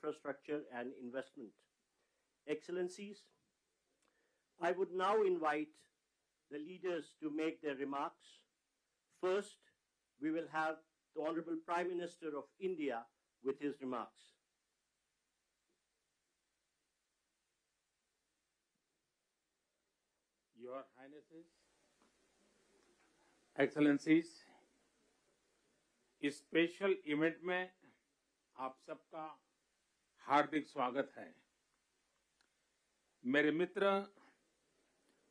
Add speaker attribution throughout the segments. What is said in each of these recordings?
Speaker 1: infrastructure and investment. Excellencies, I would now invite the leaders to make their remarks. First, we will have the Honorable Prime Minister of India with his remarks.
Speaker 2: Your Highnesses, Excellencies, इस special event में आप सबका हार्दिक स्वागत है। मेरे मित्र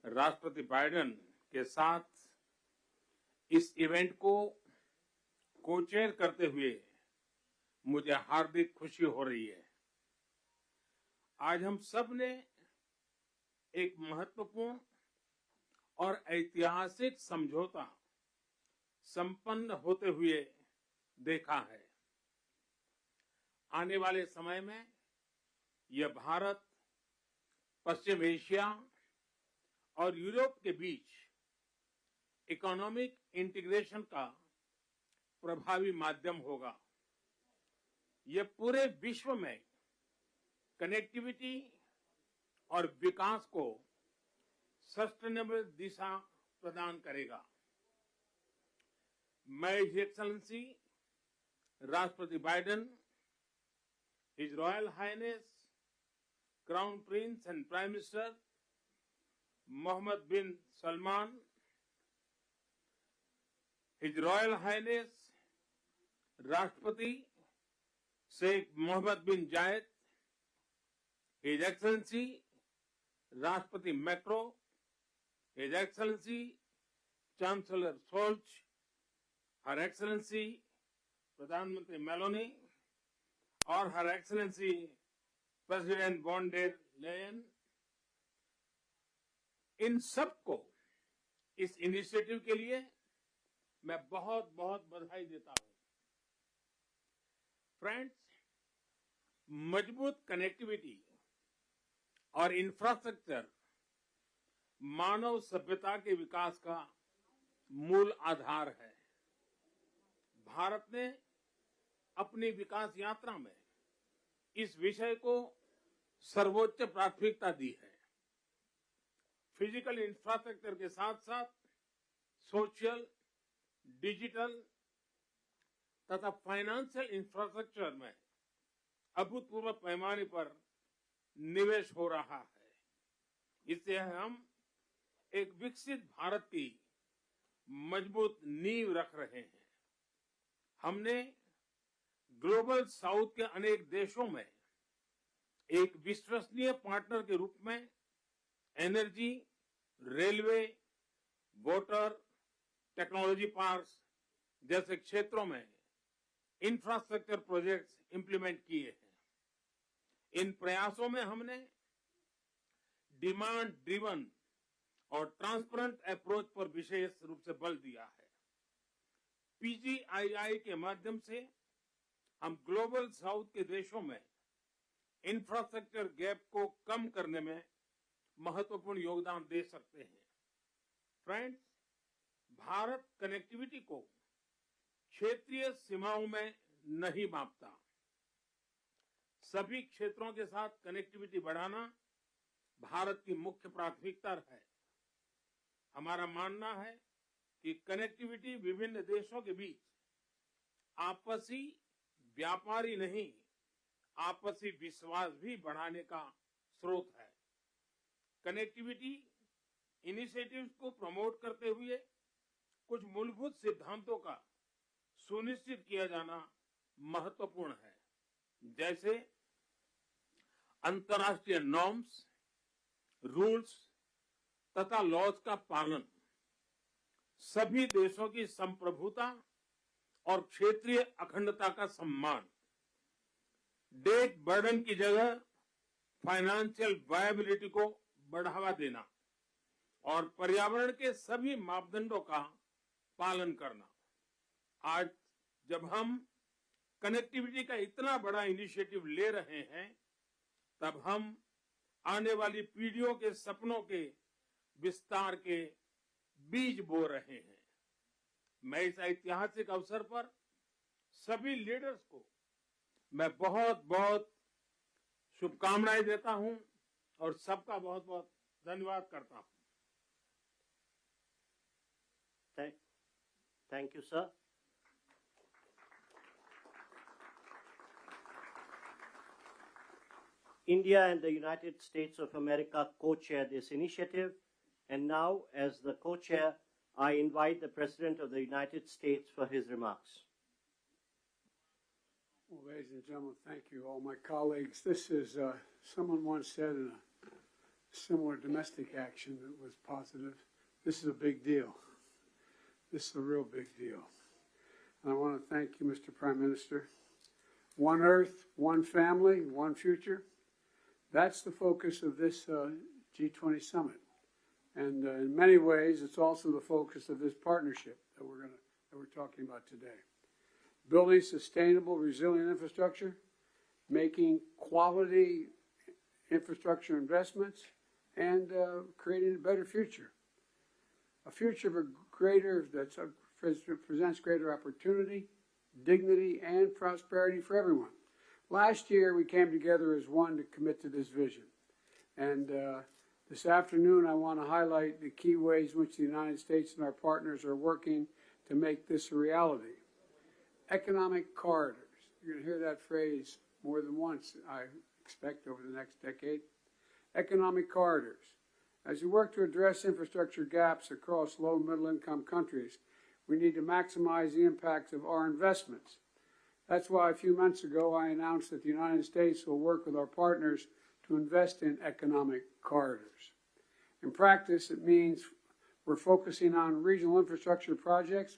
Speaker 2: राष्ट्रपति Biden के साथ इस इवेंट को को-चेयर करते हुए मुझे हार्दिक खुशी हो रही है। आज हम सब ने एक महत्वपूर्ण और ऐतिहासिक समझौता संपन्न होते हुए देखा है। आने वाले समय में यह भारत, पश्चिम एशिया और यूरोप के बीच इकोनॉमिक इंटीग्रेशन का प्रभावी माध्यम होगा। यह पूरे विश्व में कनेक्टिविटी और विकास को सस्टेनेबल दिशा प्रदान करेगा। मैं हिज एक्सेलेंसी राष्ट्रपति Biden, his royal highness crown prince and prime minister Mohammed bin Salman, his royal highness राष्ट्रपति Sheikh Mohammed bin Zayed, his excellency राष्ट्रपति Macron, his excellency chancellor Scholz, her excellency प्रधानमंत्री Meloni और her excellency president von der Leyen, इन सबको इस initiative के लिए मैं बहुत बहुत बधाई देता हूं। फ्रेंड्स, मजबूत कनेक्टिविटी और इंफ्रास्ट्रक्चर मानव सभ्यता के विकास का मूल आधार है। भारत ने अपनी विकास यात्रा में इस विषय को सर्वोच्च प्राथमिकता दी है। फिजिकल इंफ्रास्ट्रक्चर के साथ साथ सोशल, डिजिटल तथा फाइनेंशियल इंफ्रास्ट्रक्चर में अभूतपूर्व पैमाने पर निवेश हो रहा है। इससे हम एक विकसित भारत की मजबूत नींव रख रहे हैं। हमने ग्लोबल साउथ के अनेक देशों में एक विश्वसनीय पार्टनर के रूप में energy, railway, water, technology parks जैसे क्षेत्रों में इंफ्रास्ट्रक्चर प्रोजेक्ट्स इंप्लीमेंट किए हैं। इन प्रयासों में हमने डिमांड ड्रिवन और ट्रांसपेरेंट अप्रोच पर विशेष रूप से बल दिया है। पीजीआईआई के माध्यम से हम ग्लोबल साउथ के देशों में इंफ्रास्ट्रक्चर गैप को कम करने में महत्वपूर्ण योगदान दे सकते हैं। फ्रेंड्स, भारत कनेक्टिविटी को क्षेत्रीय सीमाओं में नहीं मापता। सभी क्षेत्रों के साथ कनेक्टिविटी बढ़ाना भारत की मुख्य प्राथमिकता है। हमारा मानना है कि कनेक्टिविटी विभिन्न देशों के बीच आपसी व्यापार ही नहीं, आपसी विश्वास भी बढ़ाने का स्रोत है। कनेक्टिविटी इनिशिएटिव्स को प्रमोट करते हुए कुछ मूलभूत सिद्धांतों का सुनिश्चित किया जाना महत्वपूर्ण है, जैसे अंतर्राष्ट्रीय नॉर्म्स, रूल्स तथा लॉज का पालन, सभी देशों की संप्रभुता और क्षेत्रीय अखंडता का सम्मान, डेट बर्डन की जगह फाइनेंशियल वायबिलिटी को बढ़ावा देना और पर्यावरण के सभी मापदंडों का पालन करना। आज जब हम कनेक्टिविटी का इतना बड़ा इनिशिएटिव ले रहे हैं, तब हम आने वाली पीढ़ियों के सपनों के विस्तार के बीज बो रहे हैं। मैं इस ऐतिहासिक अवसर पर सभी लीडर्स को मैं बहुत बहुत शुभकामनाएं देता हूं और सबका बहुत बहुत धन्यवाद करता हूं।
Speaker 1: Thank you, sir. India and the United States of America co-chair this initiative, and now, as the co-chair, I invite the President of the United States for his remarks.
Speaker 3: Well, ladies and gentlemen, thank you, all my colleagues. This is, someone once said in a similar domestic action that was positive, this is a big deal. This is a real big deal. And I want to thank you, Mr. Prime Minister. One Earth, one family, one future. That's the focus of this G20 summit. And in many ways, it's also the focus of this partnership that we're talking about today. Building sustainable, resilient infrastructure, making quality infrastructure investments, and creating a better future. A future that presents greater opportunity, dignity, and prosperity for everyone. Last year, we came together as one to commit to this vision. And this afternoon, I want to highlight the key ways in which the United States and our partners are working to make this a reality. Economic corridors. You're going to hear that phrase more than once, I expect, over the next decade. Economic corridors. As we work to address infrastructure gaps across low and middle income countries, we need to maximize the impacts of our investments. That's why a few months ago I announced that the United States will work with our partners to invest in economic corridors. In practice, it means we're focusing on regional infrastructure projects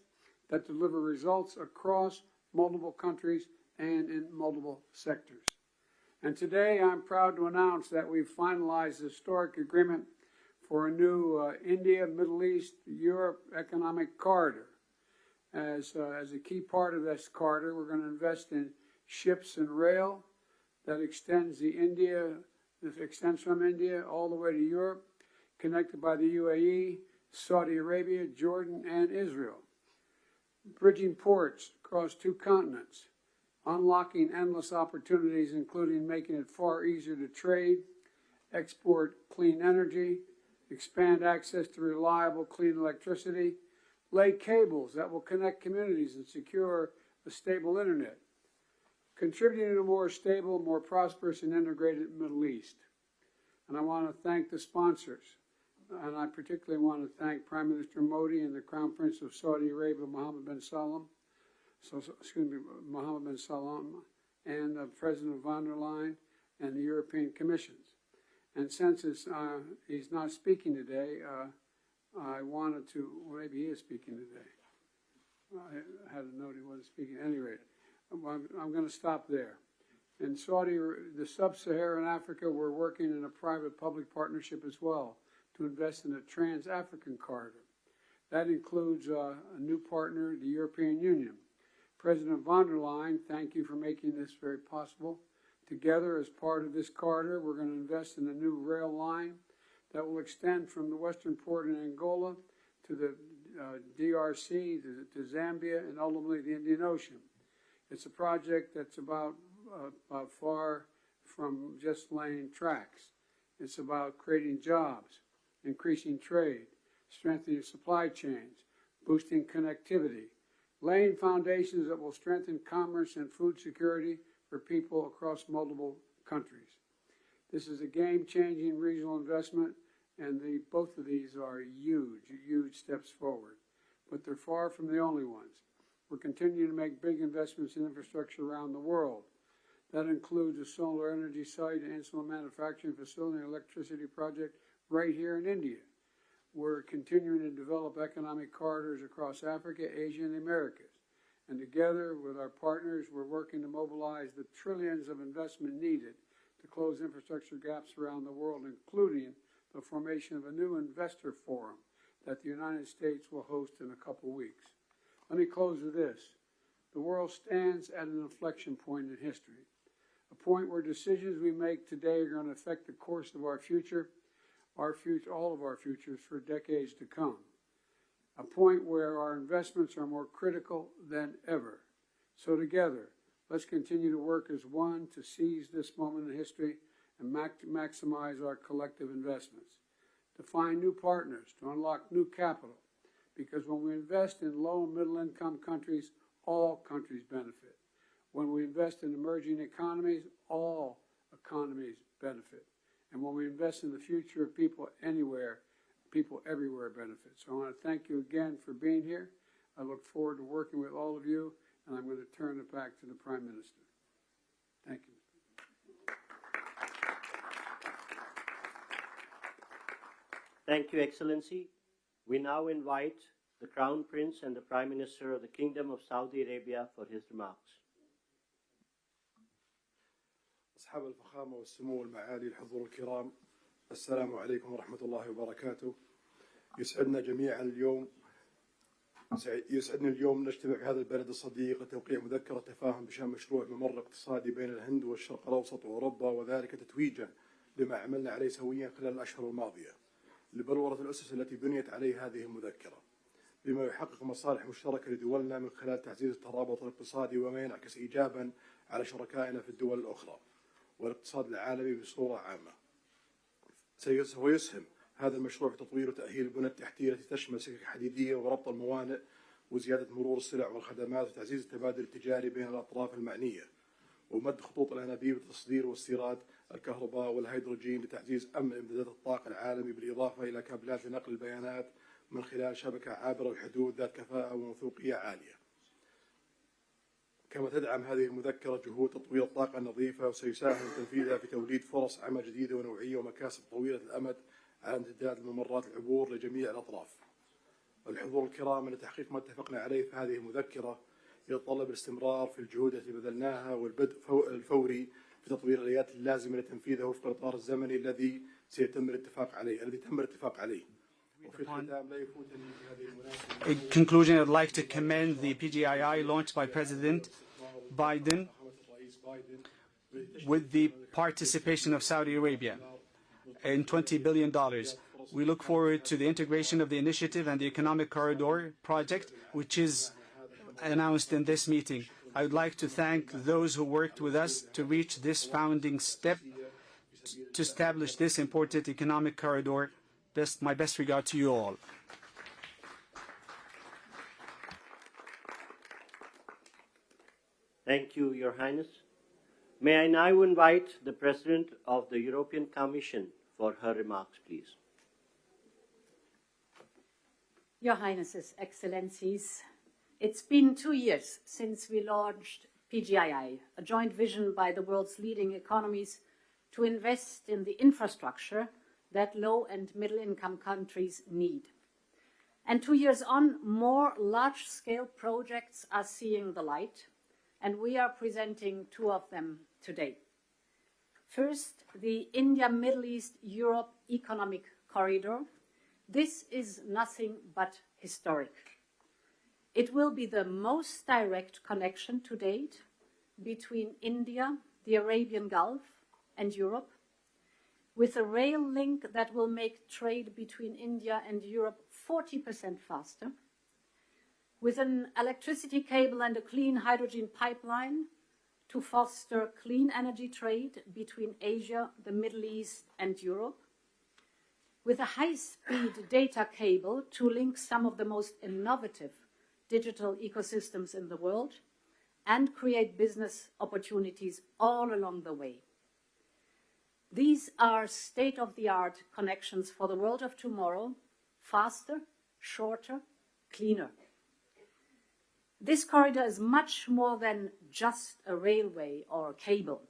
Speaker 3: that deliver results across multiple countries and in multiple sectors. And today I'm proud to announce that we've finalized a historic agreement for a new India, Middle East, Europe economic corridor. As a key part of this corridor, we're going to invest in ships and rail that extends from India all the way to Europe, connected by the UAE, Saudi Arabia, Jordan, and Israel. Bridging ports across two continents, unlocking endless opportunities, including making it far easier to trade, export clean energy, expand access to reliable, clean electricity, lay cables that will connect communities and secure a stable internet, contributing to a more stable, more prosperous, and integrated Middle East. And I want to thank the sponsors. And I particularly want to thank Prime Minister Modi and the Crown Prince of Saudi Arabia, Mohammed bin Salman, and President von der Leyen and the European Commissions. And since he's not speaking today, I wanted to, well, maybe he is speaking today. I had a note he wasn't speaking. At any rate, I'm going to stop there. In the sub-Saharan Africa, we're working in a private-public partnership as well to invest in a trans-African corridor. That includes a new partner, the European Union. President von der Leyen, thank you for making this very possible. Together, as part of this corridor, we're going to invest in a new rail line that will extend from the western port in Angola to the DRC, to Zambia, and ultimately the Indian Ocean. It's a project that's about far from just laying tracks. It's about creating jobs, increasing trade, strengthening supply chains, boosting connectivity, laying foundations that will strengthen commerce and food security for people across multiple countries. This is a game-changing regional investment, and both of these are huge steps forward. But they're far from the only ones. We're continuing to make big investments in infrastructure around the world. That includes a solar energy site, an insulin manufacturing facility, and an electricity project right here in India. We're continuing to develop economic corridors across Africa, Asia, and the Americas. And together with our partners, we're working to mobilize the trillions of investment needed to close infrastructure gaps around the world, including the formation of a new investor forum that the United States will host in a couple weeks. Let me close with this. The world stands at an inflection point in history, a point where decisions we make today are going to affect the course of our future, all of our futures for decades to come. A point where our investments are more critical than ever. So together, Let's continue to work as one to seize this moment in history and maximize our collective investments, to find new partners, to unlock new capital, because when we invest in low and middle income countries, all countries benefit. When we invest in emerging economies, all economies benefit. And when we invest in the future of people anywhere, people everywhere benefit. So I want to thank you again for being here. I look forward to working with all of you, and I'm going to turn it back to the Prime Minister. Thank you.
Speaker 1: Thank you, Excellency. We now invite the Crown Prince and the Prime Minister of the Kingdom of Saudi Arabia for his remarks.
Speaker 4: أصحاب الفخامة والسمو والمعالي الحضور الكرام، السلام عليكم ورحمة الله وبركاته. يسعدني اليوم نجتمع في هذا البلد الصديق لتوقيع مذكرة تفاهم بشأن مشروع ممر اقتصادي بين الهند والشرق الأوسط وأوروبا، وذلك تتويجا لما عملنا عليه سويا خلال الأشهر الماضية لبلورة الأسس التي بنيت عليه هذه المذكرة، بما يحقق مصالح مشتركة لدولنا من خلال تعزيز الترابط الاقتصادي وما ينعكس إيجابا على شركائنا في الدول الأخرى والاقتصاد العالمي بصورة عامة. سيسهم هذا المشروع في تطوير وتأهيل البنى التحتية التي تشمل سكك حديدية وربط الموانئ وزيادة مرور السلع والخدمات وتعزيز التبادل التجاري بين الأطراف المعنية ومد خطوط الأنابيب للتصدير واستيراد الكهرباء والهيدروجين لتعزيز أمن إمدادات الطاقة العالمي، بالإضافة إلى كابلات لنقل البيانات من خلال شبكة عابرة الحدود ذات كفاءة وموثوقية عالية. كما تدعم هذه المذكرة جهود تطوير الطاقة النظيفة، وسيساهم تنفيذها في توليد فرص عمل جديدة ونوعية ومكاسب طويلة الأمد على امتداد الممرات العبور لجميع الأطراف. الحضور الكرام، لتحقيق ما اتفقنا عليه في هذه المذكرة يتطلب الاستمرار في الجهود التي بذلناها والبدء الفوري في تطوير الآليات اللازمة لتنفيذه وفق الإطار الزمني الذي تم الاتفاق عليه.
Speaker 5: In conclusion, I'd like to commend the PGII launched by President Biden with the participation of Saudi Arabia in $20 billion. We look forward to the integration of the initiative and the Economic Corridor project, which is announced in this meeting. I would like to thank those who worked with us to reach this founding step to establish this important economic corridor. My best regard to you all.
Speaker 1: Thank you, Your Highness. May I now invite the President of the European Commission for her remarks, please.
Speaker 6: Your Highnesses, Excellencies, it's been 2 years since we launched PGII, a joint vision by the world's leading economies to invest in the infrastructure that low and middle income countries need. And 2 years on, more large-scale projects are seeing the light, and we are presenting two of them today. First, the India-Middle East-Europe Economic Corridor. This is nothing but historic. It will be the most direct connection to date between India, the Arabian Gulf, and Europe, with a rail link that will make trade between India and Europe 40% faster, with an electricity cable and a clean hydrogen pipeline to foster clean energy trade between Asia, the Middle East, and Europe, with a high-speed data cable to link some of the most innovative digital ecosystems in the world and create business opportunities all along the way. These are state-of-the-art connections for the world of tomorrow, faster, shorter, cleaner. This corridor is much more than just a railway or a cable.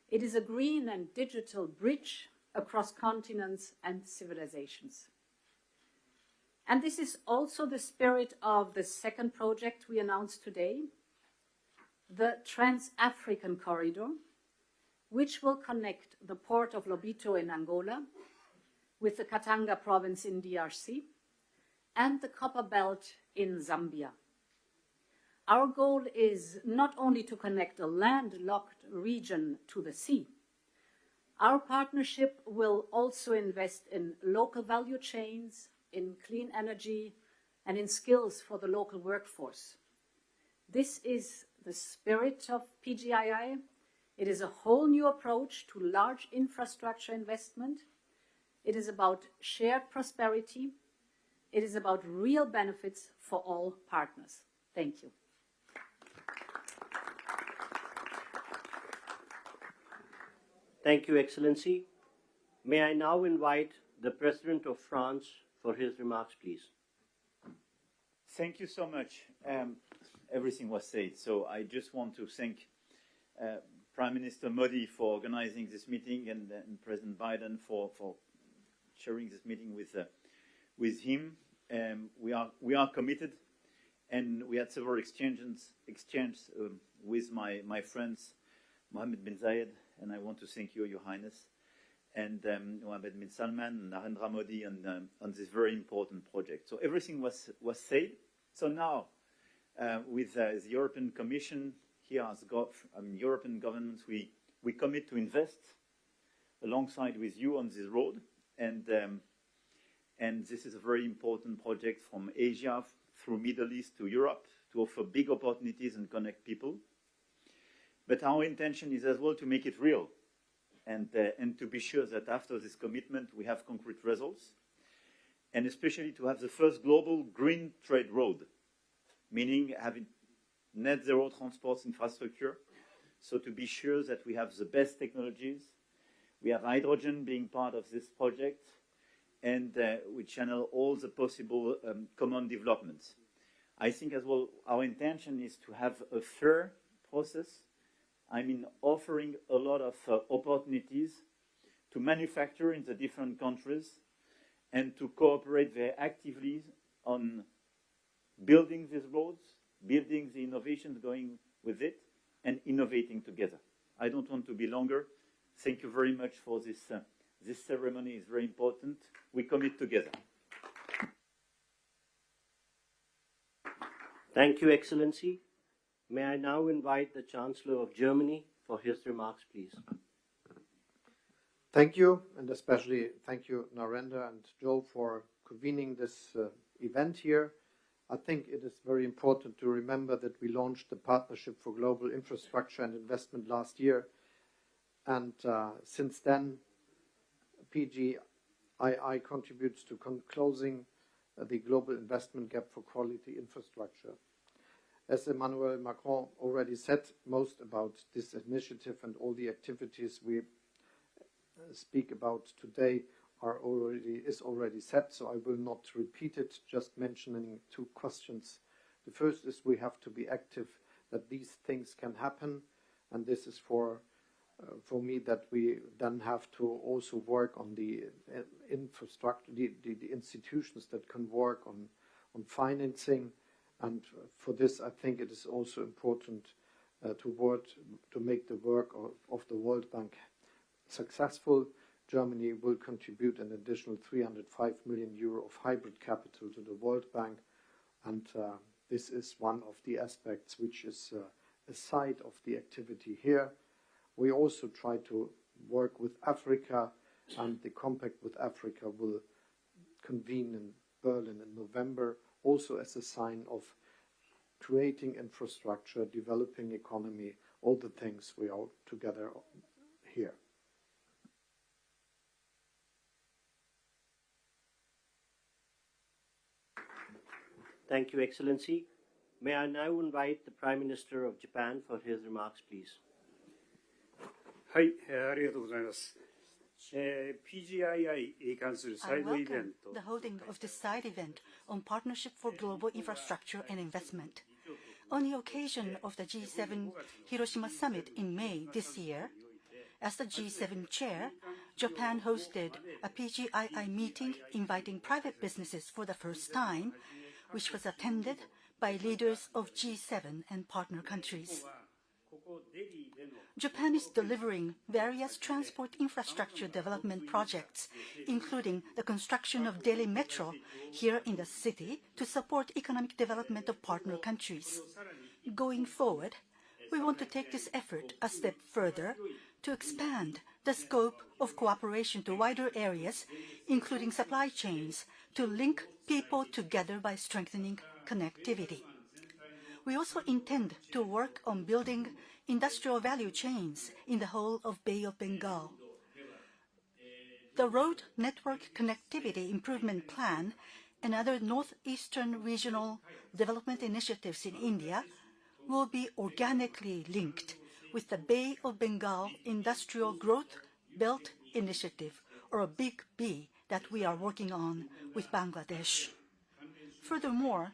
Speaker 6: It is a green and digital bridge across continents and civilizations. And this is also the spirit of the second project we announced today, the Trans-African Corridor, which will connect the port of Lobito in Angola with the Katanga province in DRC and the Copper Belt in Zambia. Our goal is not only to connect a landlocked region to the sea. Our partnership will also invest in local value chains, in clean energy, and in skills for the local workforce. This is the spirit of PGII. It is a whole new approach to large infrastructure investment. It is about shared prosperity. It is about real benefits for all partners. Thank you.
Speaker 1: Thank you, Excellency. May I now invite the President of France for his remarks, please.
Speaker 7: Thank you so much. Everything was said, so I just want to thank Prime Minister Modi for organizing this meeting and President Biden for sharing this meeting with him. We are committed, and we had several exchanges with my friends, Mohammed bin Zayed, and I want to thank you, Your Highness, and Mohammed bin Salman and Narendra Modi on this very important project. So everything was said. So now, with the European Commission here as European governments, we commit to invest alongside with you on this road, and this is a very important project from Asia through Middle East to Europe to offer big opportunities and connect people. But our intention is as well to make it real, and to be sure that after this commitment we have concrete results, and especially to have the first global green trade road, meaning having net zero transport infrastructure, so to be sure that we have the best technologies. We have hydrogen being part of this project, and we channel all the possible common developments. I think as well our intention is to have a fair process, offering a lot of opportunities to manufacture in the different countries and to cooperate very actively on building these roads, building the innovations going with it, and innovating together. I don't want to be longer. Thank you very much for this. This ceremony is very important. We commit together.
Speaker 1: Thank you, Excellency. May I now invite the Chancellor of Germany for his remarks, please.
Speaker 8: Thank you, and especially thank you, Narendra and Joe, for convening this event here. I think it is very important to remember that we launched the Partnership for Global Infrastructure and Investment last year, and since then, PGII contributes to closing the global investment gap for quality infrastructure. As Emmanuel Macron already said, most about this initiative and all the activities we speak about today is already set, so I will not repeat it, just mentioning two questions. The first is we have to be active that these things can happen, and this is for me that we then have to also work on the infrastructure, the institutions that can work on financing. And for this, I think it is also important to make the work of the World Bank successful. Germany will contribute an additional 305 million euro of hybrid capital to the World Bank, and this is one of the aspects which is a side of the activity here. We also try to work with Africa, and the Compact with Africa will convene in Berlin in November, also as a sign of creating infrastructure, developing economy, all the things we are together here.
Speaker 1: Thank you, Excellency. May I now invite the Prime Minister of Japan for his remarks, please.
Speaker 9: はい、ありがとうございます。PGII に関するサ
Speaker 10: I
Speaker 9: イドイベ
Speaker 10: welcome
Speaker 9: ント
Speaker 10: the holding of this side event on Partnership for Global Infrastructure and Investment. On the occasion of the G7 Hiroshima Summit in May this year, as the G7 chair, Japan hosted a PGII meeting inviting private businesses for the first time, which was attended by leaders of G7 and partner countries. Japan is delivering various transport infrastructure development projects, including the construction of Delhi Metro here in the city to support economic development of partner countries. Going forward, we want to take this effort a step further to expand the scope of cooperation to wider areas, including supply chains, to link people together by strengthening connectivity. We also intend to work on building industrial value chains in the whole of Bay of Bengal. The Road Network Connectivity Improvement Plan and other northeastern regional development initiatives in India will be organically linked with the Bay of Bengal Industrial Growth Belt Initiative, or a Big B, that we are working on with Bangladesh. Furthermore,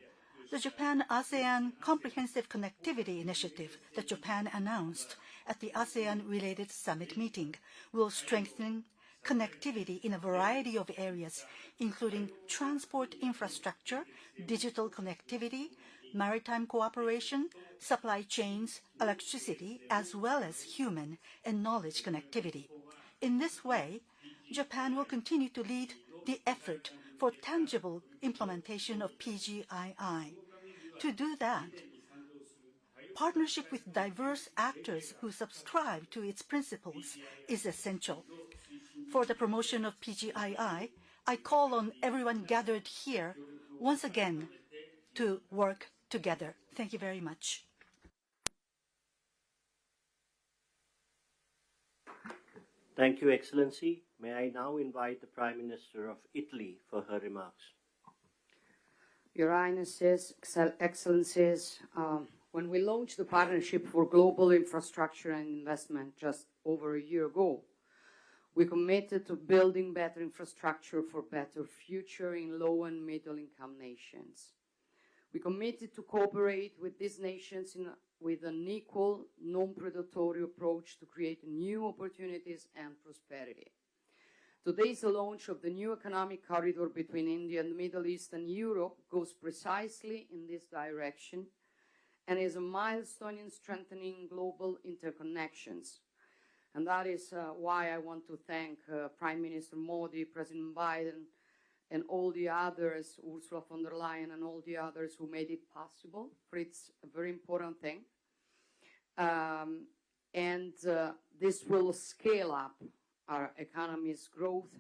Speaker 10: the Japan-ASEAN Comprehensive Connectivity Initiative that Japan announced at the ASEAN-related summit meeting will strengthen connectivity in a variety of areas, including transport infrastructure, digital connectivity, maritime cooperation, supply chains, electricity, as well as human and knowledge connectivity. In this way, Japan will continue to lead the effort for tangible implementation of PGII. To do that, partnership with diverse actors who subscribe to its principles is essential. For the promotion of PGII, I call on everyone gathered here once again to work together. Thank you very much.
Speaker 1: Thank you, Excellency. May I now invite the Prime Minister of Italy for her remarks.
Speaker 11: Your Highnesses, Excellencies, when we launched the Partnership for Global Infrastructure and Investment just over a year ago, we committed to building better infrastructure for better future in low and middle income nations. We committed to cooperate with these nations with an equal, non-predatory approach to create new opportunities and prosperity. Today's launch of the new economic corridor between India and the Middle East and Europe goes precisely in this direction and is a milestone in strengthening global interconnections. And that is why I want to thank Prime Minister Modi, President Biden, and all the others, Ursula von der Leyen and all the others who made it possible, for it's a very important thing. This will scale up our economy's growth,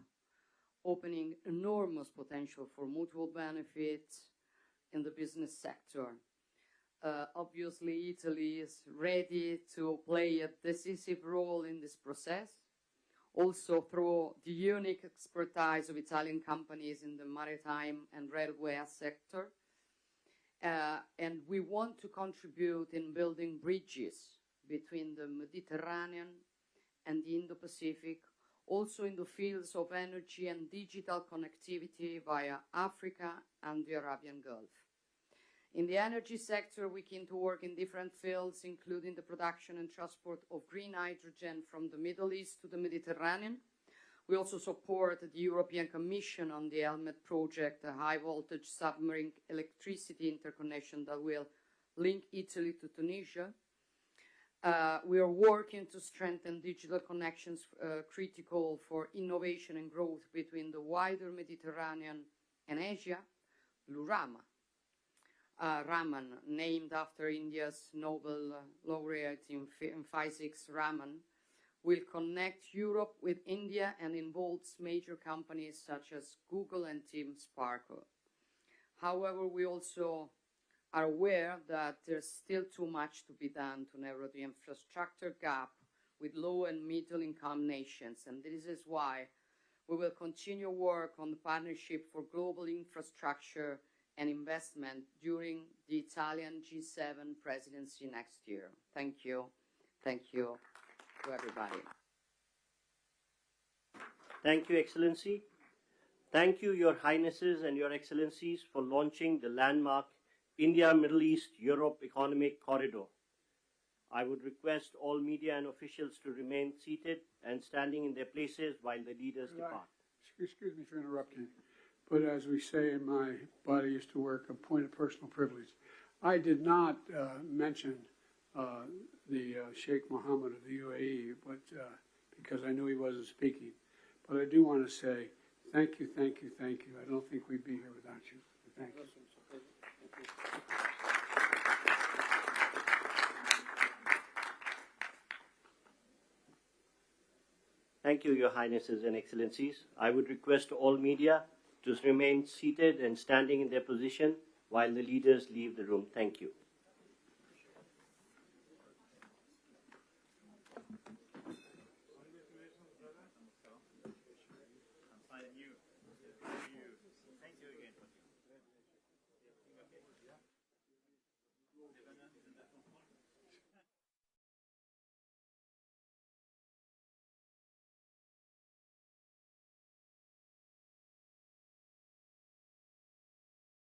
Speaker 11: opening enormous potential for mutual benefits in the business sector. Obviously, Italy is ready to play a decisive role in this process, also through the unique expertise of Italian companies in the maritime and railway sector. And we want to contribute in building bridges between the Mediterranean and the Indo-Pacific, also in the fields of energy and digital connectivity via Africa and the Arabian Gulf. In the energy sector, we can work in different fields, including the production and transport of green hydrogen from the Middle East to the Mediterranean. We also support the European Commission on the Helmet project, a high-voltage submarine electricity interconnection that will link Italy to Tunisia. We are working to strengthen digital connections critical for innovation and growth between the wider Mediterranean and Asia. Lurama, Raman, named after India's Nobel laureate in physics, Raman, will connect Europe with India and involves major companies such as Google and Team Sparkle. However, we also are aware that there's still too much to be done to narrow the infrastructure gap with low and middle income nations, and this is why we will continue work on the Partnership for Global Infrastructure and Investment during the Italian G7 presidency next year. Thank you. Thank you to everybody.
Speaker 1: Thank you, Excellency. Thank you, Your Highnesses and Your Excellencies, for launching the landmark India, Middle East, Europe Economic Corridor. I would request all media and officials to remain seated and standing in their places while the leaders depart.
Speaker 3: Excuse me for interrupting, but as we say in my body used to work, a point of personal privilege. I did not mention the Sheikh Mohammed of the UAE, but because I knew he wasn't speaking. But I do want to say thank you, thank you, thank you. I don't think we'd be here without you. Thank you.
Speaker 1: Thank you, Your Highnesses and Excellencies. I would request all media to remain seated and standing in their position while the leaders leave the room. Thank you.